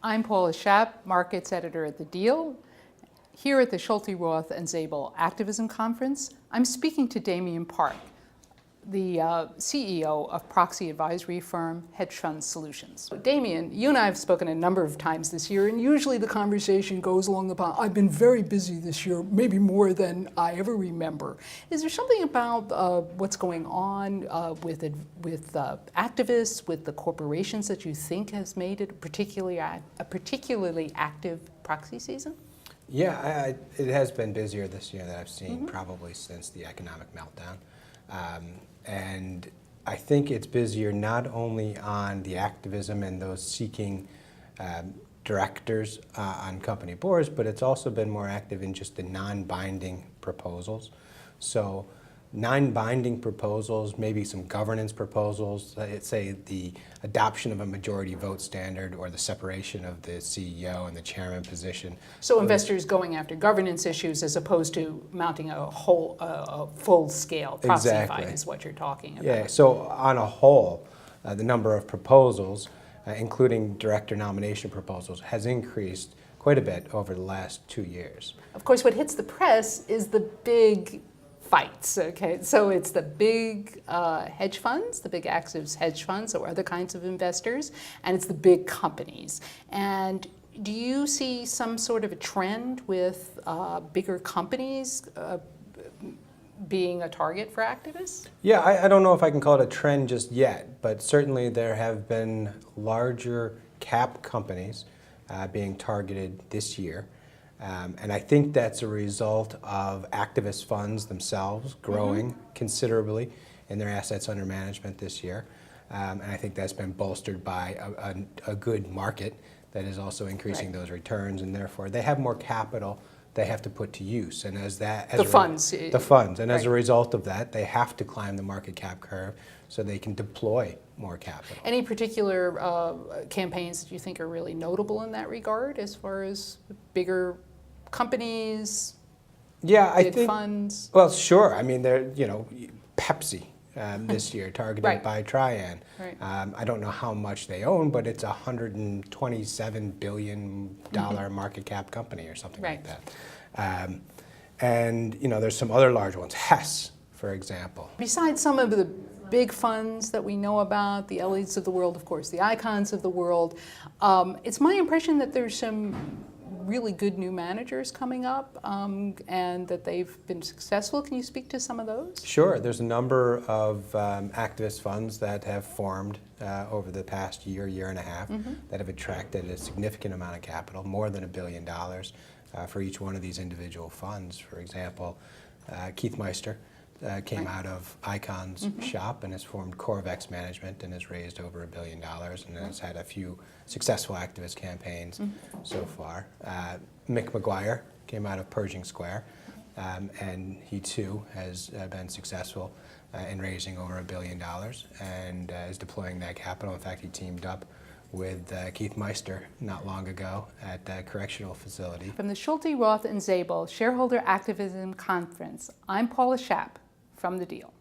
I'm Paula Schaap, Markets Editor at The Deal. Here at the Schulte, Roth and Zabel Activism Conference, I'm speaking to Damien Park, the CEO of Proxy advisory firm Hedge Fund Solutions. Damien, you and I have spoken a number of times this year, and usually the conversation goes along the path, I've been very busy this year, maybe more than I ever remember. Is there something about what's going on with activists, with the corporations that you think has made it a particularly active proxy season? Yeah, it has been busier this year than I've seen probably since the economic meltdown. And I think it's busier not only on the activism and those seeking directors on company boards, but it's also been more active in just the non-binding proposals. So non-binding proposals, maybe some governance proposals, say the adoption of a majority vote standard or the separation of the CEO and the chairman position. So investors going after governance issues as opposed to mounting a full-scale proxy fight is what you're talking about. Yeah, so on a whole, the number of proposals, including director nomination proposals, has increased quite a bit over the last 2 years. Of course, what hits the press is the big fights, okay? So it's the big hedge funds, the big active hedge funds or other kinds of investors, and it's the big companies. And do you see some sort of a trend with bigger companies being a target for activists? Yeah, I don't know if I can call it a trend just yet, but certainly there have been larger cap companies being targeted this year. And I think that's a result of activist funds themselves growing considerably in their assets under management this year. And I think that's been bolstered by a good market that is also increasing those returns, and therefore they have more capital they have to put to use. And as that, the funds. And as a result of that, they have to climb the market cap curve so they can deploy more capital. Any particular campaigns that you think are really notable in that regard as far as bigger companies, big funds? Well, sure. I mean, Pepsi this year targeted by Trian. I don't know how much they own, but it's a $127 billion market cap company or something like that. And there's some other large ones. Hess, for example. Besides some of the big funds that we know about, the elites of the world, of course, the icons of the world, it's my impression that there's some really good new managers coming up and that they've been successful. Can you speak to some of those? Sure. There's a number of activist funds that have formed over the past year and a half that have attracted a significant amount of capital, more than $1 billion for each one of these individual funds. For example, Keith Meister came out of Icon's shop and has formed Corvex Management and has raised over $1 billion and has had a few successful activist campaigns so far. Mick McGuire came out of Pershing Square and he too has been successful in raising over $1 billion and is deploying that capital. In fact, he teamed up with Keith Meister not long ago at the correctional facility. From the Schulte, Roth and Zabel Shareholder Activism Conference, I'm Paula Schaap from The Deal.